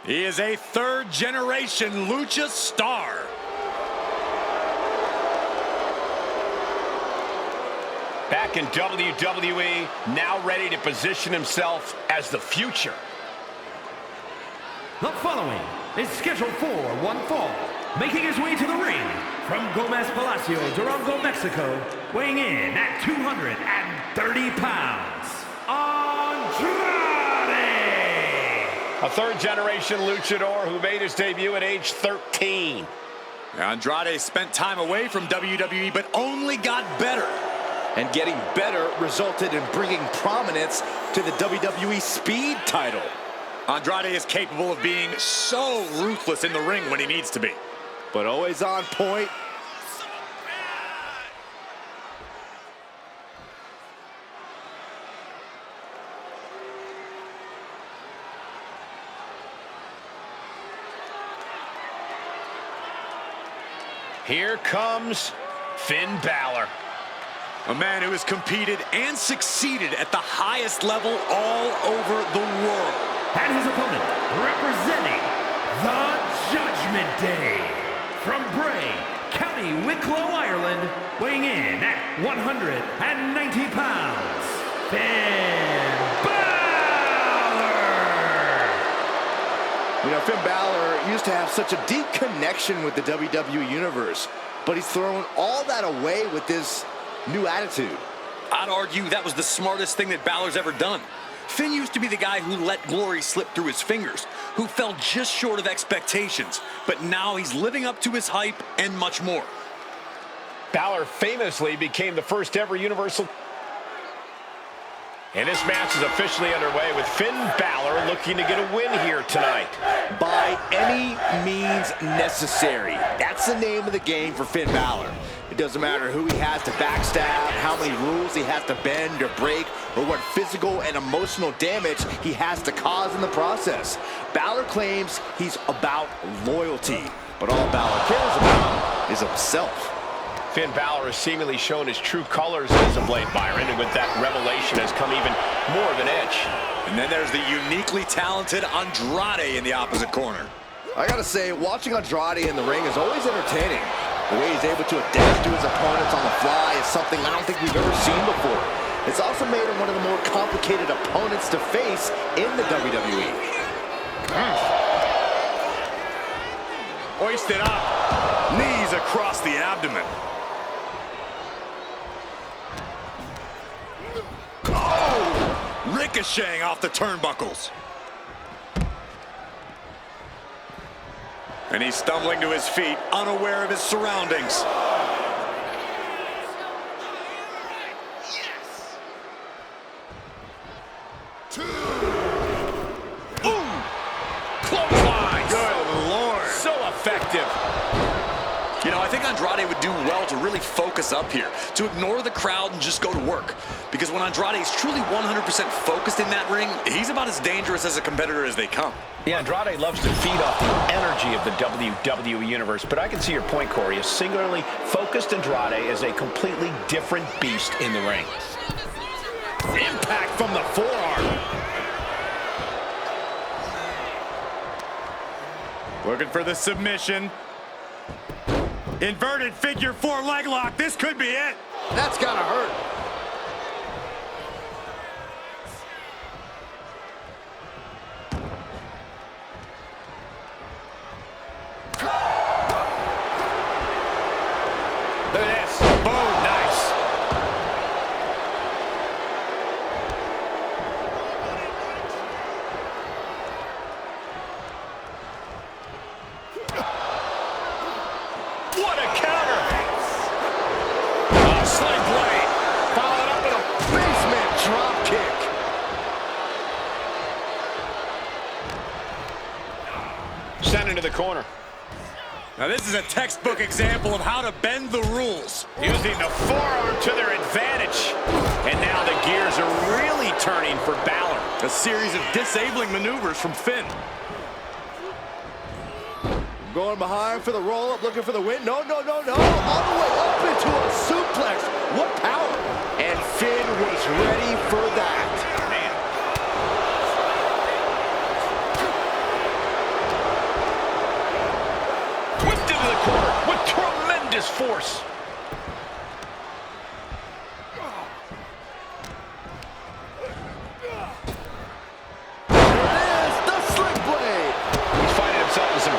He is a third-generation Lucha star. Back in WWE, now ready to position himself as the future. The following is scheduled for one fall. Making his way to the ring from Gomez Palacio, Durango, Mexico, weighing in at 230 pounds, Andrade! A third-generation luchador who made his debut at age 13. Andrade spent time away from WWE, but only got better. And getting better resulted in bringing prominence to the WWE Speed title. Andrade is capable of being so ruthless in the ring when he needs to be. But always on point. Here comes Finn Balor. A man who has competed and succeeded at the highest level all over the world. And his opponent, representing the Judgment Day, from Bray, County Wicklow, Ireland, weighing in at 190 pounds, Finn Balor! You know, Finn Balor used to have such a deep connection with the WWE Universe, but he's thrown all that away with this new attitude. I'd argue that was the smartest thing that Balor's ever done. Finn used to be the guy who let glory slip through his fingers, who fell just short of expectations, but now he's living up to his hype and much more. Balor famously became the first ever Universal. And this match is officially underway with Finn Balor looking to get a win here tonight. By any means necessary. That's the name of the game for Finn Balor. It doesn't matter who he has to backstab, how many rules he has to bend or break, or what physical and emotional damage he has to cause in the process. Balor claims he's about loyalty, but all Balor cares about is himself. Finn Balor has seemingly shown his true colors as of late, Byron, and with that revelation has come even more of an edge. And then there's the uniquely talented Andrade in the opposite corner. I gotta say, watching Andrade in the ring is always entertaining. The way he's able to adapt to his opponents on the fly is something I don't think we've ever seen before. It's also made him one of the more complicated opponents to face in the WWE. Hoisted up, knees across the abdomen. Oh! Ricocheting off the turnbuckles. And he's stumbling to his feet, unaware of his surroundings. Boom! Clothesline! Good Lord! So effective. You know, I think Andrade would do well to really focus up here, to ignore the crowd and just go to work. Because when Andrade is truly 100% focused in that ring, he's about as dangerous as a competitor as they come. Yeah, Andrade loves to feed off the energy of the WWE Universe, but I can see your point, Corey. A singularly focused Andrade is a completely different beast in the ring. Impact from the forearm. Looking for the submission. Inverted figure four leg lock. This could be it. That's gotta hurt. Look at this. Boom, nice. What a counter. Sling blade. Followed up with a basement drop kick. Sent into the corner. Now this is a textbook example of how to bend the rules. Using the forearm to their advantage. And now the gears are really turning for Balor. A series of disabling maneuvers from Finn. Going behind for the roll-up, looking for the win. No, no, no, no. All the way up into a suplex. What power. And Finn was ready for that. Man. force.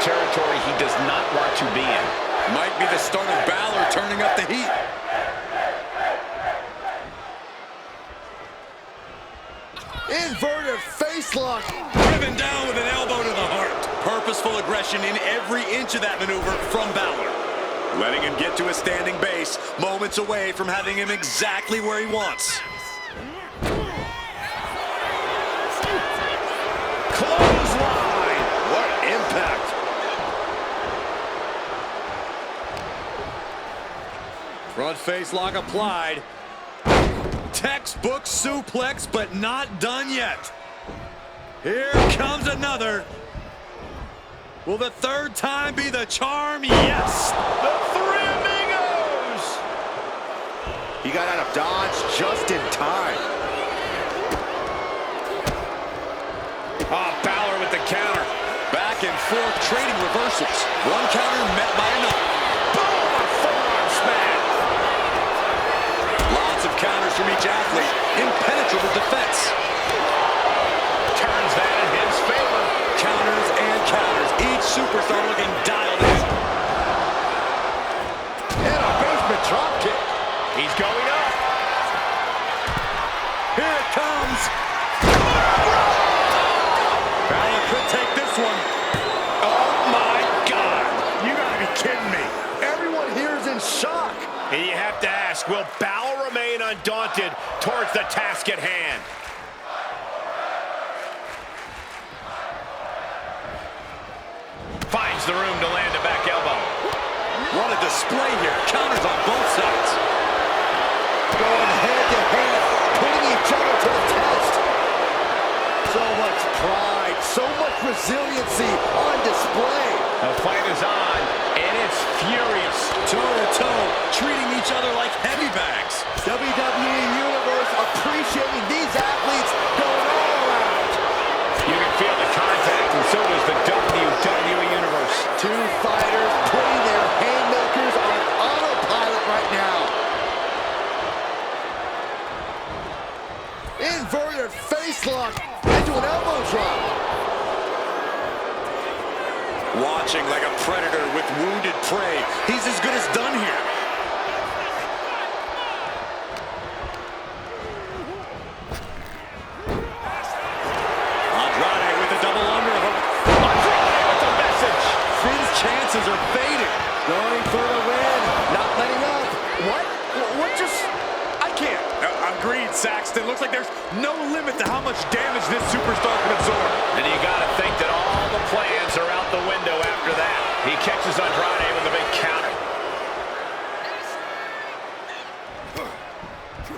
Territory he does not want to be in. Might be the start of Balor turning up the heat. Inverted face lock. Driven down with an elbow to the heart. Purposeful aggression in every inch of that maneuver from Balor. Letting him get to a standing base, moments away from having him exactly where he wants. Clothesline. What impact. Front face lock applied. Textbook suplex, but not done yet. Here comes another. Will the third time be the charm? Yes. The Three Amigos. He got out of dodge just in time. Ah, Balor with the counter. Back and forth, trading reversals. One counter met by another. Boom! Forearm smash. Lots of counters from each athlete. Impenetrable defense. Turns that in his favor. Counters and counters. Each superstar looking dialed in. And a basement drop kick. He's going up. Here it comes. Balor could take this one. Oh my God. You gotta be kidding me. Everyone here is in shock. And you have to ask, will Balor remain undaunted towards the task at hand? Finds the room to land a back elbow. What a display here. Counters on both sides. Going head to head, putting each other to the test. So much pride, so much resiliency on display. The fight is on, and it's furious. Toe-to-toe, treating each other like heavy bags. WWE Universe appreciating these athletes going all around. You can feel the contact, and so does the WWE Universe. Two fighters putting their haymakers on autopilot right now. Inverted face lock into an elbow drop. Watching like a predator with wounded prey. He's as good as done here. Andrade with a double underhook. Andrade with the message. Finn's chances are fading. Going for the win, not letting up. What just, I can't. Agreed, Saxton. Looks like there's no limit to how much damage this superstar can absorb. And you gotta think that all the plans are out the window after that. He catches Andrade with a big counter.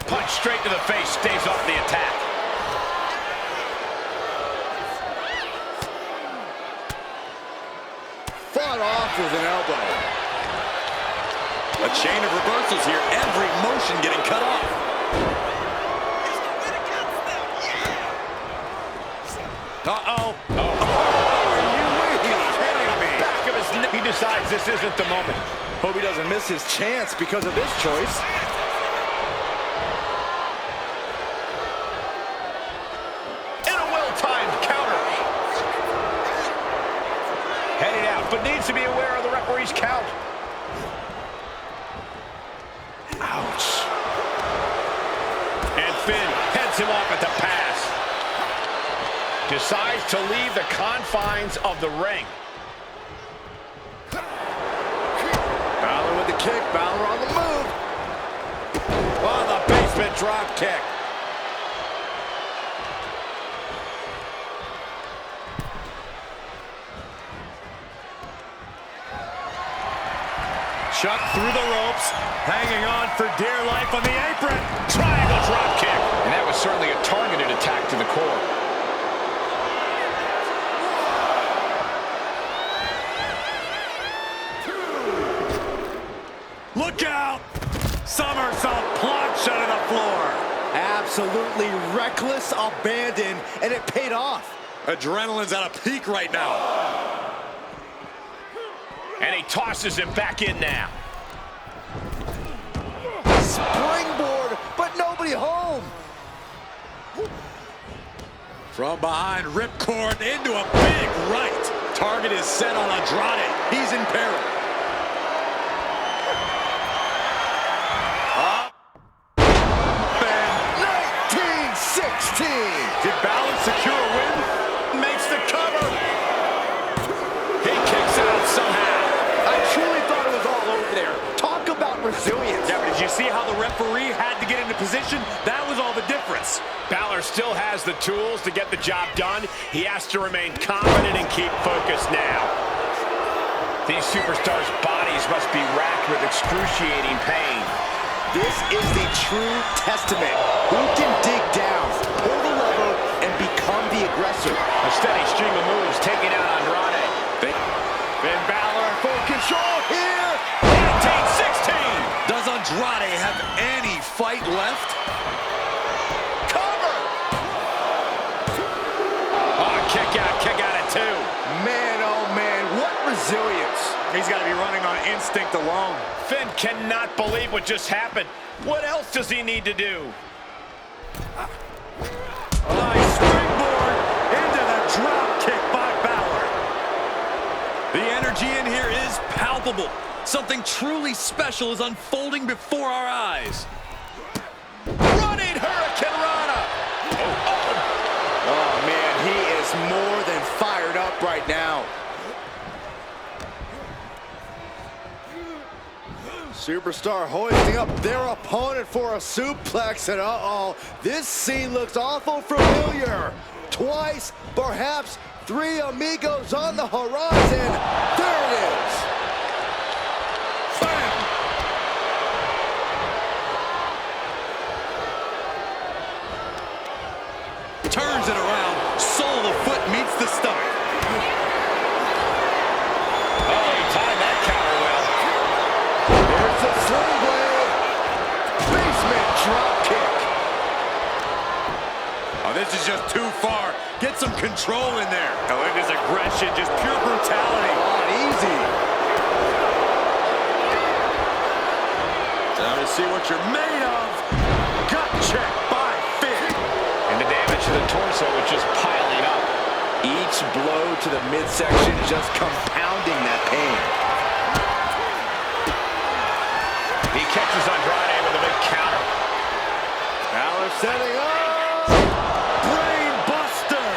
Punch straight to the face, stays off the attack. Fought off with an elbow. A chain of reversals here. Every motion getting cut off. Uh-oh. Back of his neck. He decides this isn't the moment. Hope he doesn't miss his chance because of this choice. And a well-timed counter. Heading out, but needs to be aware of the referee's count. Ouch. And Finn heads him off at the pass. Decides to leave the confines of the ring. Balor with the kick, Balor on the move. Oh, the basement drop kick. Chuck through the ropes, hanging on for dear life on the apron. Triangle drop kick. And that was certainly a targeted attack to the core. Look out! Somersault plunge onto the floor. Absolutely reckless abandon, and it paid off. Adrenaline's at a peak right now. And he tosses him back in now. springboard, but nobody home. From behind, ripcord into a big right. Target is set on Andrade. He's in peril. 1916. Did Balor secure a win? Makes the cover. He kicks out somehow. I truly thought it was all over there. Talk about resilience. Yeah, but did you see how the referee had to get into position? That was all the difference. Balor still has the tools to get the job done. He has to remain confident and keep focused now. These superstars' bodies must be racked with excruciating pain. This is the true testament. Who can dig down, pull the lever, and become the aggressor? A steady stream of moves taking out Andrade. Finn Balor in full control here. 1916. Does Andrade have any fight left? Cover. Oh, kick out at two. Man, oh man, what resilience. He's got to be running on instinct alone. Finn cannot believe what just happened. What else does he need to do? Nice springboard into the drop kick by Balor. The energy in here is palpable. Something truly special is unfolding before our eyes. Running Hurricane Rana. Oh man, he is more than fired up right now. Superstar hoisting up their opponent for a suplex, and uh-oh, this scene looks awful familiar. Twice, perhaps three amigos on the horizon. There it is. Bam! Turns it around. Sole of the foot meets the stomach. Oh, he timed that counter well. There's a sling blade. Basement drop kick. Oh, this is just too far. Get some control in there. Oh, look at his aggression, just pure brutality. Not easy. Time to see what you're made of. Gut check by Finn. And the damage to the torso is just piling up. Each blow to the midsection just compounding that pain. He catches Andrade with a big counter. Balor setting up. Brain buster.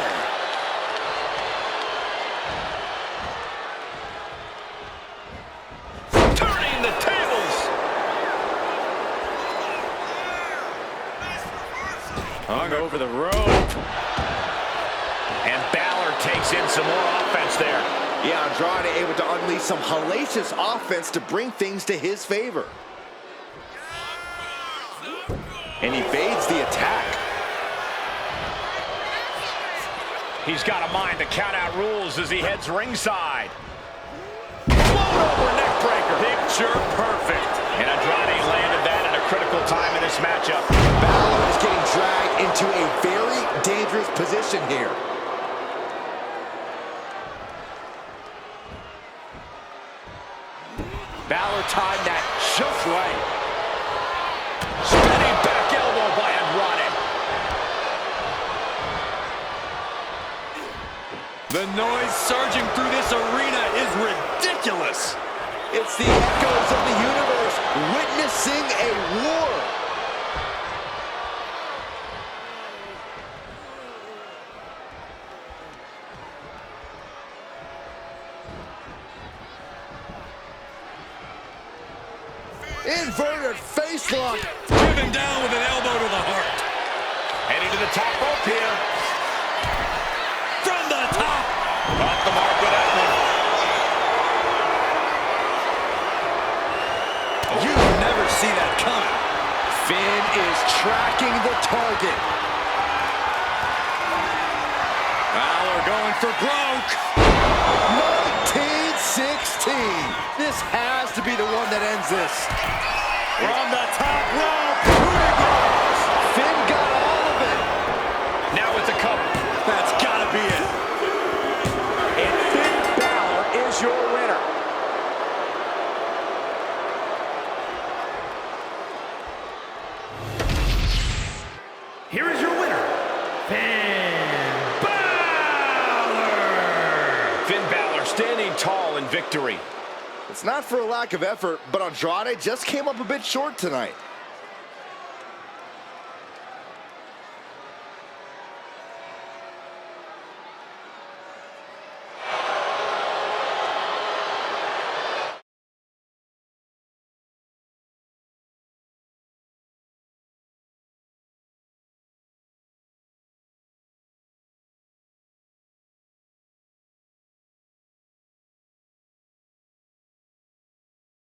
Turning the tables. Hung over the rope. And Balor takes in some more offense there. Yeah, Andrade able to unleash some hellacious offense to bring things to his favor. And he evades the attack. He's got a mind to count out rules as he heads ringside. Float over neck breaker. Picture perfect. And Andrade landed that at a critical time in this matchup. Balor is getting dragged into a very dangerous position here. Balor timed that just right. Spinning back elbow by Andrade. The noise surging through this arena is ridiculous. It's the echoes of the universe witnessing a war. Inverted face lock. Driven down with an elbow to the heart. Heading to the top rope here. From the top. Off the mark with that one. You never see that coming. Finn is tracking the target. Balor going for broke. 1916. This has to be the one that ends this. From the top rope. Here he goes. Finn got all of it. Now it's a cover. That's gotta be it. And Finn Balor is your winner. standing tall in victory. It's not for a lack of effort, but Andrade just came up a bit short tonight.